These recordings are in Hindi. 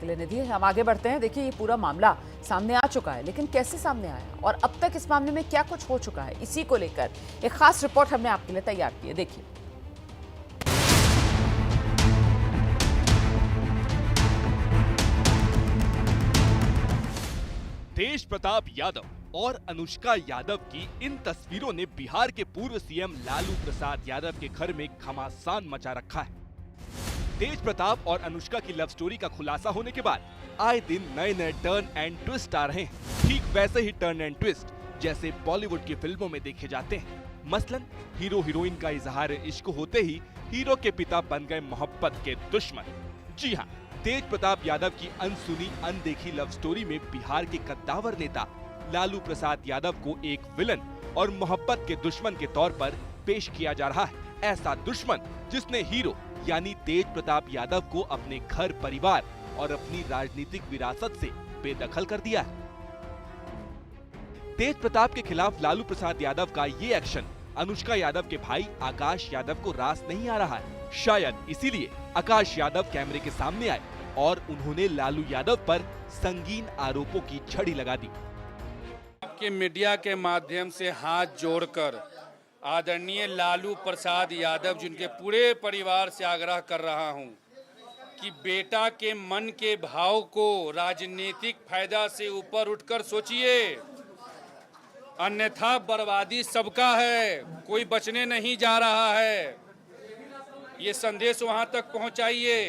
के लिए निधि। हम आगे बढ़ते हैं। देखिए, ये पूरा मामला सामने आ चुका है, लेकिन कैसे सामने आया और अब तक इस मामले में क्या कुछ हो चुका है, इसी को लेकर एक खास रिपोर्ट हमने आपके लिए तैयार की है। देखिए। तेज प्रताप यादव और अनुष्का यादव की इन तस्वीरों ने बिहार के पूर्व सीएम लालू प्रसाद यादव के घर में घमासान मचा रखा है। तेज प्रताप और अनुष्का की लव स्टोरी का खुलासा होने के बाद आए दिन नए नए टर्न एंड ट्विस्ट आ रहे हैं। ठीक वैसे ही टर्न एंड ट्विस्ट जैसे बॉलीवुड की फिल्मों में देखे जाते हैं। मसलन हीरो हीरोइन का इजहार इश्क होते ही हीरो के पिता बन गए मोहब्बत के दुश्मन। जी हाँ, तेज प्रताप यादव की अनसुनी अनदेखी लव स्टोरी में बिहार के कद्दावर नेता लालू प्रसाद यादव को एक विलन और मोहब्बत के दुश्मन के तौर पर पेश किया जा रहा है। ऐसा दुश्मन जिसने हीरो यानी तेज प्रताप यादव को अपने घर परिवार और अपनी राजनीतिक विरासत से बेदखल कर दिया है। तेज प्रताप के खिलाफ लालू प्रसाद यादव का ये एक्शन अनुष्का यादव के भाई आकाश यादव को रास नहीं आ रहा है। शायद इसीलिए आकाश यादव कैमरे के सामने आए और उन्होंने लालू यादव पर संगीन आरोपों की छड़ी लगा दी। आपके मीडिया के माध्यम से हाथ जोड़कर आदरणीय लालू प्रसाद यादव जिनके पूरे परिवार से आग्रह कर रहा हूं कि बेटा के मन के भाव को राजनीतिक फायदा से ऊपर उठकर सोचिए, अन्यथा बर्बादी सबका है, कोई बचने नहीं जा रहा है। ये संदेश वहां तक पहुंचाइए।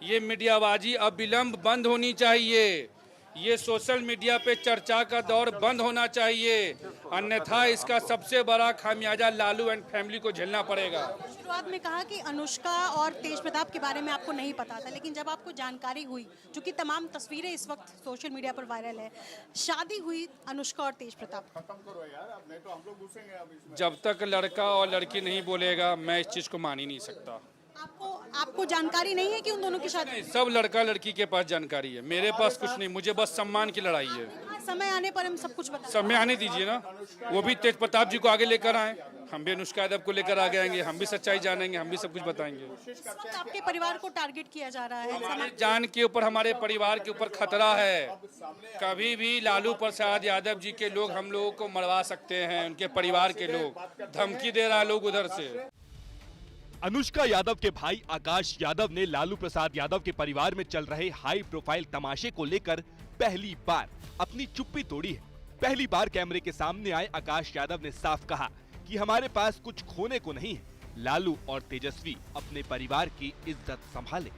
ये मीडियाबाजी अविलंब बंद होनी चाहिए। ये सोशल मीडिया पे चर्चा का दौर बंद होना चाहिए, अन्यथा इसका सबसे बड़ा खामियाजा लालू एंड फैमिली को झेलना पड़ेगा। शुरुआत में कहा कि अनुष्का और तेज प्रताप के बारे में आपको नहीं पता था, लेकिन जब आपको जानकारी हुई, चूंकि तमाम तस्वीरें इस वक्त सोशल मीडिया पर वायरल है, शादी हुई अनुष्का और तेज प्रताप। खत्म करो यार, अब नहीं तो हम लोग घुसेंगे अब इसमें। जब तक लड़का और लड़की नहीं बोलेगा मैं इस चीज को मान ही नहीं सकता। आपको जानकारी नहीं है कि उन दोनों की शादी? सब लड़का लड़की के पास जानकारी है, मेरे पास कुछ नहीं। मुझे बस सम्मान की लड़ाई है। समय आने पर हम सब कुछ बता। समय आने दीजिए ना, वो भी तेज प्रताप जी को आगे लेकर आए, हम भी अनुष्का यादव को लेकर आगे आएंगे, हम भी सच्चाई जानेंगे, हम भी सब कुछ बताएंगे। इस वक्त आपके परिवार को टारगेट किया जा रहा है। हमारे जान के ऊपर, हमारे परिवार के ऊपर खतरा है। कभी भी लालू प्रसाद यादव जी के लोग हम लोगों को मरवा सकते हैं, उनके परिवार के लोग धमकी दे रहा है लोग उधर से। अनुष्का यादव के भाई आकाश यादव ने लालू प्रसाद यादव के परिवार में चल रहे हाई प्रोफाइल तमाशे को लेकर पहली बार अपनी चुप्पी तोड़ी है। पहली बार कैमरे के सामने आए आकाश यादव ने साफ कहा कि हमारे पास कुछ खोने को नहीं है, लालू और तेजस्वी अपने परिवार की इज्जत संभाले।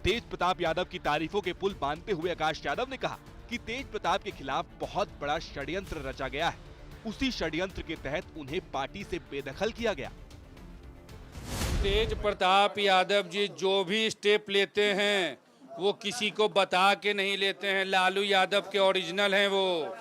तेज प्रताप यादव की तारीफों के पुल बांधते हुए आकाश यादव ने कहा कि तेज प्रताप के खिलाफ बहुत बड़ा षड्यंत्र रचा गया है, उसी षड्यंत्र के तहत उन्हें पार्टी से बेदखल किया गया। तेज प्रताप यादव जी जो भी स्टेप लेते हैं वो किसी को बता के नहीं लेते हैं। लालू यादव के ओरिजिनल हैं, वो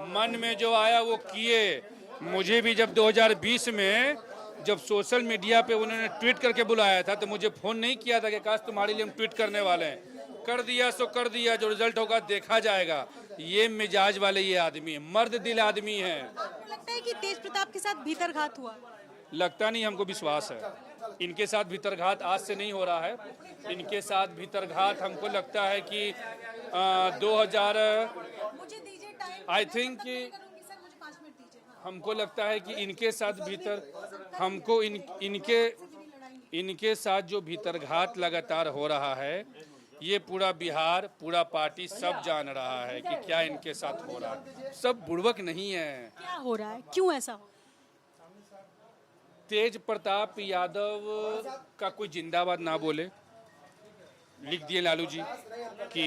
मन में जो आया वो किए। मुझे भी जब 2020 में जब सोशल मीडिया पे उन्होंने ट्वीट करके बुलाया था तो मुझे फोन नहीं किया था कि काश तुम्हारे लिए हम ट्वीट करने वाले हैं। कर दिया सो कर दिया, जो रिजल्ट होगा देखा जाएगा। ये मिजाज वाले ये आदमी है, मर्द दिल आदमी है। आपको लगता है कि तेज प्रताप के साथ भीतरघात हुआ? लगता नहीं, हमको विश्वास है इनके साथ भीतरघात आज से नहीं हो रहा है। इनके साथ भीतरघात हमको लगता है कि 2000 आई थिंक हमको लगता है कि इनके साथ हमको इनके साथ जो भीतरघात लगातार हो रहा है, ये पूरा बिहार, पूरा पार्टी सब जान रहा है कि क्या इनके साथ हो रहा है। सब बुड़बक नहीं है। क्या हो रहा है, क्यों ऐसा हो? तेज प्रताप यादव का कोई जिंदाबाद ना बोले, लिख दिए लालू जी कि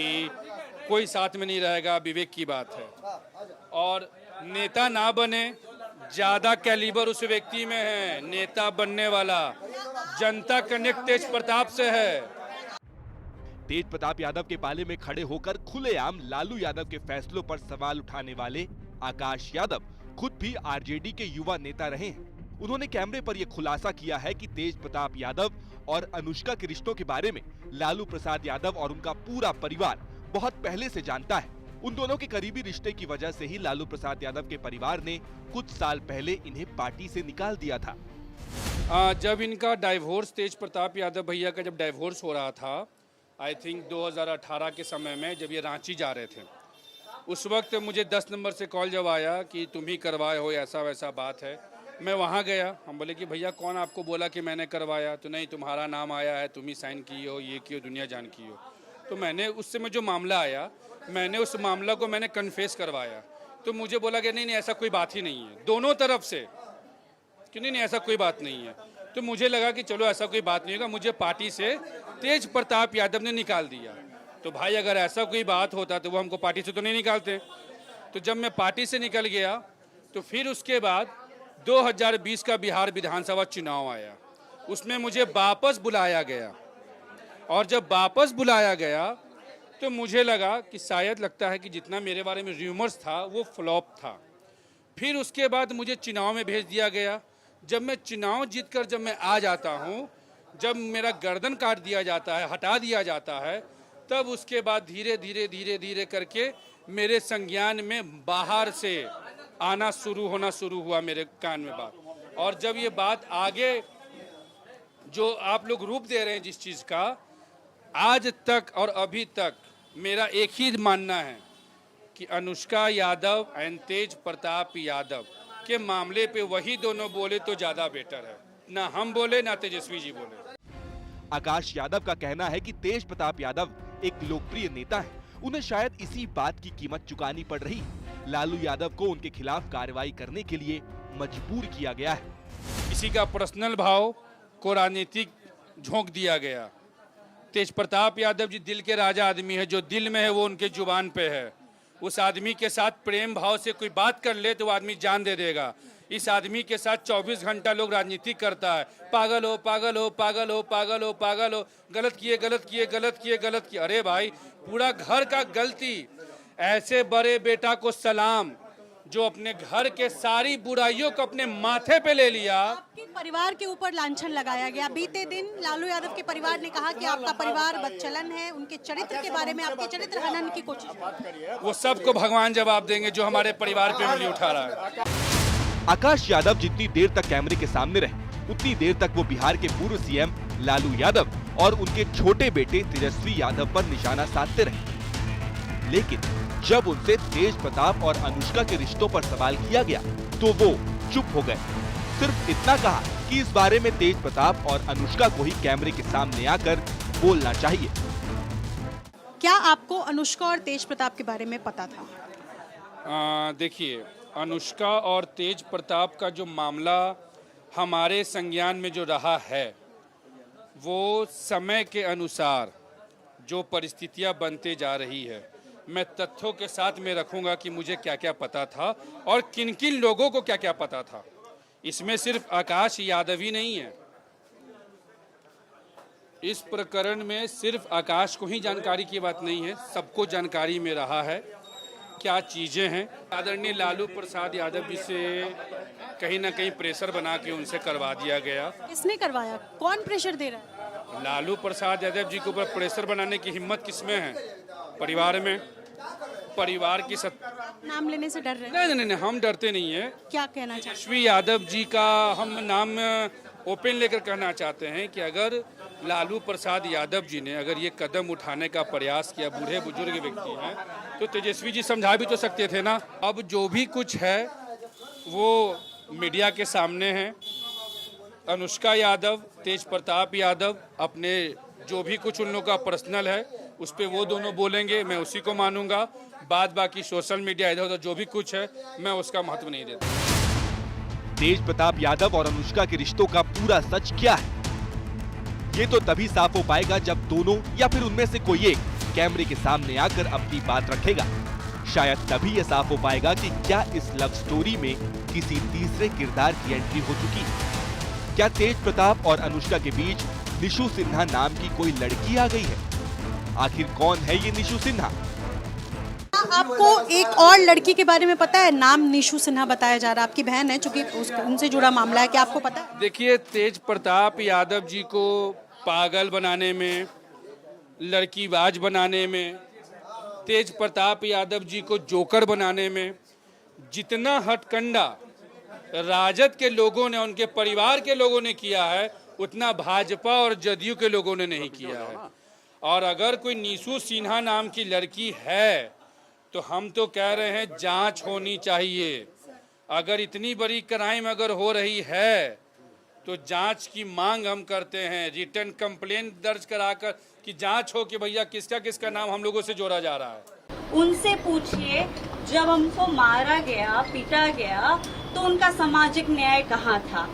कोई साथ में नहीं रहेगा, विवेक की बात है। और नेता ना बने, ज्यादा कैलिबर उस व्यक्ति में है। नेता बनने वाला जनता कनेक्ट तेज प्रताप से है। तेज प्रताप यादव के पाले में खड़े होकर खुलेआम लालू यादव के फैसलों पर सवाल उठाने वाले आकाश यादव खुद भी आरजेडी के युवा नेता रहे हैं। उन्होंने कैमरे पर यह खुलासा किया है कि तेज प्रताप यादव और अनुष्का के रिश्तों के बारे में लालू प्रसाद यादव और उनका पूरा परिवार बहुत पहले से जानता है। उन दोनों के करीबी रिश्ते की वजह से ही लालू प्रसाद यादव के परिवार ने कुछ साल पहले इन्हें पार्टी से निकाल दिया था। जब इनका डाइवोर्स, तेज प्रताप यादव भैया का जब डाइवोर्स हो रहा था आई थिंक 2018 के समय में, जब ये रांची जा रहे थे। उस वक्त मुझे 10 नंबर से कॉल जब आया कि तुम ही करवाए हो, ऐसा वैसा बात है। मैं वहाँ गया, हम बोले कि भैया कौन आपको बोला कि मैंने करवाया? तो नहीं, तुम्हारा नाम आया है, तुम ही साइन की हो, ये की हो, दुनिया जान की हो। तो मैंने उस समय जो मामला आया, मैंने उस मामला को मैंने कन्फेस करवाया। तो मुझे बोला कि नहीं ऐसा कोई बात ही नहीं है, दोनों तरफ से कि नहीं ऐसा कोई बात नहीं है। तो मुझे लगा कि चलो ऐसा कोई बात नहीं होगा। मुझे पार्टी से तेज प्रताप यादव ने निकाल दिया। तो भाई अगर ऐसा कोई बात होता तो वो हमको पार्टी से तो नहीं निकालते। तो जब मैं पार्टी से निकल गया तो फिर उसके बाद 2020 का बिहार विधानसभा चुनाव आया, उसमें मुझे वापस बुलाया गया। और जब वापस बुलाया गया तो मुझे लगा कि शायद लगता है कि जितना मेरे बारे में र्यूमर्स था वो फ्लॉप था। फिर उसके बाद मुझे चुनाव में भेज दिया गया। जब मैं चुनाव जीतकर जब मैं आ जाता हूँ, जब मेरा गर्दन काट दिया जाता है, हटा दिया जाता है, तब उसके बाद धीरे धीरे धीरे धीरे करके मेरे संज्ञान में बाहर से आना होना शुरू हुआ मेरे कान में बात। और जब ये बात आगे जो आप लोग रूप दे रहे हैं जिस चीज़ का, आज तक और अभी तक मेरा एक ही मानना है कि अनुष्का यादव एंड तेज प्रताप यादव के मामले पे वही दोनों बोले तो ज़्यादा बेटर है, ना हम बोले ना तेजस्वी जी बोले। आकाश यादव का कहना है कि तेज प्रताप यादव एक लोकप्रिय नेता है, उन्हें शायद इसी बात की कीमत चुकानी पड़ रही। लालू यादव को उनके खिलाफ कार्रवाई करने के लिए मजबूर किया गया है। किसी का पर्सनल भाव को राजनीतिक झोंक दिया गया। तेज प्रताप यादव जी दिल के राजा आदमी है, जो दिल में है वो उनके जुबान पे है। उस आदमी के साथ प्रेम भाव से कोई बात कर ले तो वो आदमी जान दे देगा। इस आदमी के साथ 24 घंटा लोग राजनीति करता है, पागल हो पागल हो पागल हो पागल हो पागल हो, गलत किए गलत किए गलत किए गलत किए। अरे भाई पूरा घर का गलती। ऐसे बड़े बेटा को सलाम जो अपने घर के सारी बुराइयों को अपने माथे पे ले लिया। आपके परिवार के ऊपर लांछन लगाया गया। बीते दिन लालू यादव के परिवार ने कहा कि आपका परिवार बदचलन है, उनके चरित्र के बारे में, आपके चरित्र हनन की कोशिश। वो सबको भगवान जवाब देंगे जो हमारे परिवार पे उंगली उठा रहा है। आकाश यादव जितनी देर तक कैमरे के सामने रहे, उतनी देर तक वो बिहार के पूर्व सीएम लालू यादव और उनके छोटे बेटे तेजस्वी यादव पर निशाना साधते रहे। लेकिन जब उनसे तेज प्रताप और अनुष्का के रिश्तों पर सवाल किया गया तो वो चुप हो गए। सिर्फ इतना कहा कि इस बारे में तेज प्रताप और अनुष्का को ही कैमरे के सामने आकर बोलना चाहिए। क्या आपको अनुष्का और तेज प्रताप के बारे में पता था? देखिए, अनुष्का और तेज प्रताप का जो मामला हमारे संज्ञान में जो रहा है, वो समय के अनुसार जो परिस्थितियां बनते जा रही है, मैं तथ्यों के साथ में रखूंगा कि मुझे क्या क्या पता था और किन किन लोगों को क्या क्या पता था। इसमें सिर्फ आकाश यादव ही नहीं है। इस प्रकरण में सिर्फ आकाश को ही जानकारी की बात नहीं है, सबको जानकारी में रहा है क्या चीज़ें हैं। आदरणीय लालू प्रसाद यादव जी से कहीं ना कहीं प्रेशर बना के उनसे करवा दिया गया। किसने करवाया? कौन प्रेशर दे रहा है? लालू प्रसाद यादव जी के ऊपर प्रेशर बनाने की हिम्मत किसमें है? परिवार में। परिवार की नाम लेने से डर रहे हैं? नहीं, हम डरते नहीं है। क्या कहना चाहते हैं? तेजस्वी यादव जी का हम नाम ओपन लेकर कहना चाहते हैं कि अगर लालू प्रसाद यादव जी ने अगर ये कदम उठाने का प्रयास किया, बूढ़े बुजुर्ग व्यक्ति हैं, तो तेजस्वी जी समझा भी तो सकते थे ना। अब जो भी कुछ है वो मीडिया के सामने है। अनुष्का यादव, तेज प्रताप यादव, अपने जो भी कुछ उन लोगों का पर्सनल है उस पर वो दोनों बोलेंगे, मैं उसी को मानूंगा। बाद बाकी सोशल मीडिया इधर उधर जो भी कुछ है मैं उसका महत्व नहीं देता। तेज प्रताप यादव और अनुष्का के रिश्तों का पूरा सच क्या है, ये तो तभी साफ हो पाएगा जब दोनों या फिर उनमें से कोई एक कैमरे के सामने आकर अपनी बात रखेगा। शायद तभी यह साफ हो पाएगा कि क्या इस लव स्टोरी में किसी तीसरे किरदार की एंट्री हो चुकी है। क्या तेज प्रताप और अनुष्का के बीच निशु सिन्हा नाम की कोई लड़की आ गई है? आखिर कौन है ये निशु सिन्हा? आपको एक और लड़की के बारे में पता है? नाम निशु सिन्हा बताया जा रहा है, आपकी बहन है, चूंकि उनसे जुड़ा मामला है। क्या आपको पता है? देखिए, तेज प्रताप यादव जी को पागल बनाने में, लड़कीबाज बनाने में, तेज प्रताप यादव जी को जोकर बनाने में जितना हथकंडा राजद के लोगों ने, उनके परिवार के लोगों ने किया है, उतना भाजपा और जदयू के लोगों ने नहीं किया है। और अगर कोई नीसू सिन्हा नाम की लड़की है तो हम तो कह रहे हैं जांच होनी चाहिए। अगर इतनी बड़ी क्राइम अगर हो रही है तो जांच की मांग हम करते हैं, रिटर्न कंप्लेंट दर्ज कराकर कि जांच हो कि भैया किसका किसका नाम हम लोगों से जोड़ा जा रहा है। उनसे पूछिए, जब हमको मारा गया, पीटा गया, तो उनका सामाजिक न्याय कहाँ था?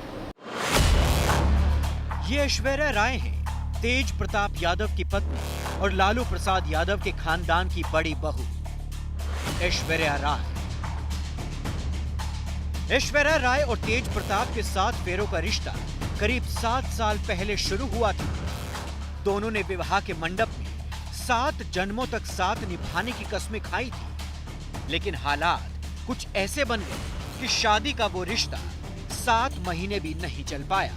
ये ऐश्वर्या राय हैं, तेज प्रताप यादव की पत्नी और लालू प्रसाद यादव के खानदान की बड़ी बहू ऐश्वर्या राय। ऐश्वर्या राय और तेज प्रताप के 7 फेरों का रिश्ता करीब 7 साल पहले शुरू हुआ था। दोनों ने विवाह के मंडप में 7 जन्मों तक साथ निभाने की कस्में खाई थी, लेकिन हालात कुछ ऐसे बन गए कि शादी का वो रिश्ता 7 महीने भी नहीं चल पाया।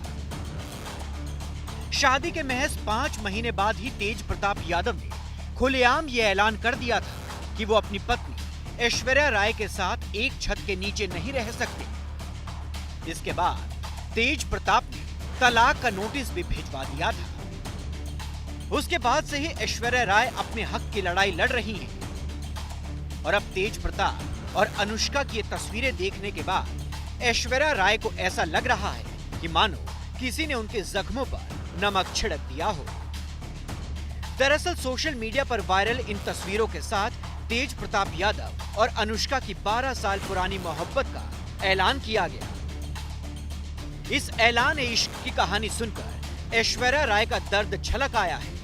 शादी के महज 5 महीने बाद ही तेज प्रताप यादव ने खुलेआम ये ऐलान कर दिया था कि वो अपनी पत्नी ऐश्वर्या राय के साथ एक छत के नीचे नहीं रह सकते। इसके बाद तेज प्रताप ने तलाक का नोटिस भी भिजवा दिया था। उसके बाद से ही ऐश्वर्या राय अपने हक की लड़ाई लड़ रही हैं। और अब तेज प्रताप और अनुष्का की ये तस्वीरें देखने के बाद ऐश्वर्या राय को ऐसा लग रहा है कि मानो किसी ने उनके जख्मों पर नमक छिड़क दिया हो। दरअसल सोशल मीडिया पर वायरल इन तस्वीरों के साथ तेज प्रताप यादव और अनुष्का की 12 साल पुरानी मोहब्बत का ऐलान किया गया। इस ऐलान इश्क की कहानी सुनकर ऐश्वर्या राय का दर्द छलक आया है।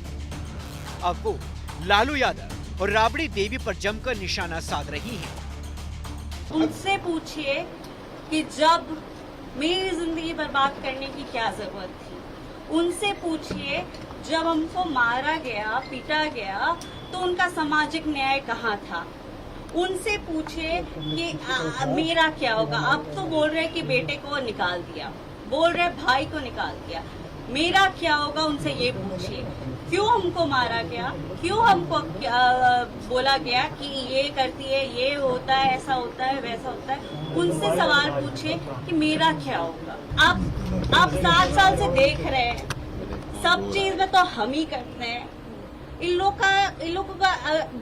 अब वो लालू यादव और राबड़ी देवी पर जमकर निशाना साध रही हैं। उनसे पूछिए कि जब मेरी जिंदगी बर्बाद करने की क्या जरूरत थी। उनसे पूछिए, जब हमको मारा गया, पीटा गया, तो उनका सामाजिक न्याय कहाँ था। उनसे पूछे कि मेरा क्या होगा। अब तो बोल रहे कि बेटे को निकाल दिया, बोल रहे भाई को निकाल दिया, मेरा क्या होगा उनसे ये पूछिए। क्यों हमको मारा गया, क्यों हमको बोला गया कि ये करती है, ये होता है, ऐसा होता है, वैसा होता है। उनसे सवाल पूछे कि मेरा क्या होगा। आप 7 साल से देख रहे हैं, सब चीज में तो हम ही करते हैं। इन लोगों का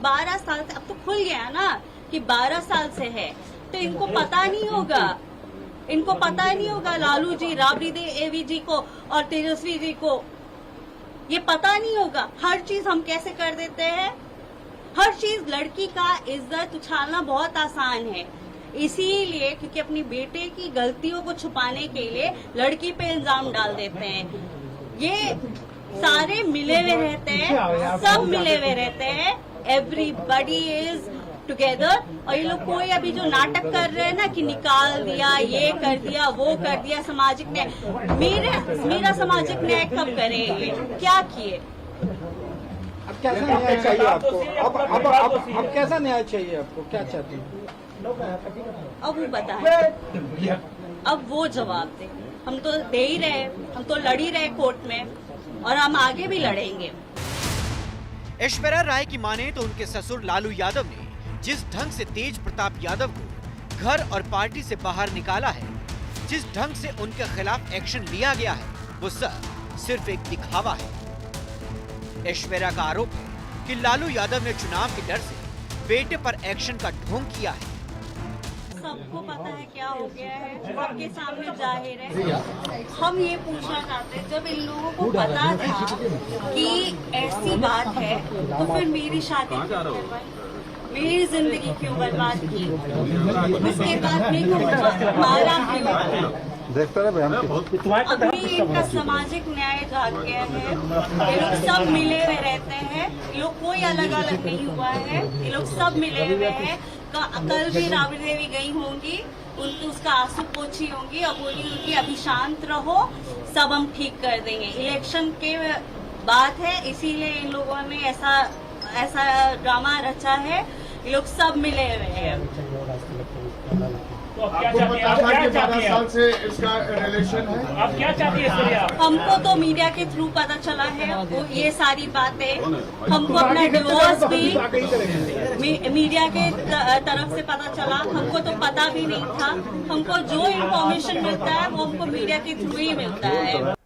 12 साल से अब तो खुल गया ना कि 12 साल से है, तो इनको पता नहीं होगा, इनको पता नहीं होगा लालू जी, राबड़ी देवी जी को और तेजस्वी जी को ये पता नहीं होगा। हर चीज हम कैसे कर देते हैं, हर चीज। लड़की का इज्जत उछालना बहुत आसान है, इसीलिए क्योंकि अपनी बेटे की गलतियों को छुपाने के लिए लड़की पे इल्जाम डाल देते हैं। ये सारे मिले हुए रहते हैं, सब मिले हुए रहते हैं, एवरीबडी इज टुगेदर। और ये लोग कोई अभी जो नाटक कर रहे हैं ना कि निकाल दिया, ये कर दिया, वो कर दिया, सामाजिक न्याय। मेरा सामाजिक न्याय कब करेंगे, क्या किए? अब कैसा न्याय चाहिए आपको? अब कैसा न्याय चाहिए आपको? क्या चाहते हैं? अब वो बताए, अब वो जवाब दे। हम तो दे ही रहे, हम तो लड़ ही रहे कोर्ट में और हम आगे भी लड़ेंगे। ऐश्वर्या राय की माने तो उनके ससुर लालू यादव ने जिस ढंग से तेज प्रताप यादव को घर और पार्टी से बाहर निकाला है, जिस ढंग से उनके खिलाफ एक्शन लिया गया है, वो सब सिर्फ एक दिखावा है। ऐश्वर्या का आरोप है कि लालू यादव ने चुनाव के डर से बेटे पर एक्शन का ढोंग किया है। सबको पता है क्या हो गया है, सबके सामने जाहिर है। हम ये पूछना चाहते हैं, जब इन लोगों को पता था कि ऐसी बात है, तो फिर मेरी शादी क्यों करवाई, मेरी जिंदगी क्यों बर्बाद की, उसके बाद मेरे को मारा क्यों? अभी इनका सामाजिक न्याय जाग गया है। ये लोग सब मिले हुए रहते हैं, ये लोग कोई अलग अलग नहीं हुआ है, ये लोग सब मिले हुए हैं। कल भी राबड़ी देवी गई होंगी, उनकी उसका आंसू पोछी होंगी और बोली उनकी अभी शांत रहो, सब हम ठीक कर देंगे। इलेक्शन के बात है, इसीलिए इन लोगों ने ऐसा ड्रामा रचा है। ये लोग सब मिले हुए हैं। तो आपको पता था कि 12 साल से इसका रिलेशन है? आप क्या चाहती है? हमको तो मीडिया के थ्रू पता चला है वो ये सारी बातें। हमको अपना डिवोर्स भी मीडिया के तरफ से पता चला, हमको तो पता भी नहीं था। हमको जो इन्फॉर्मेशन मिलता है वो हमको मीडिया के थ्रू ही मिलता है।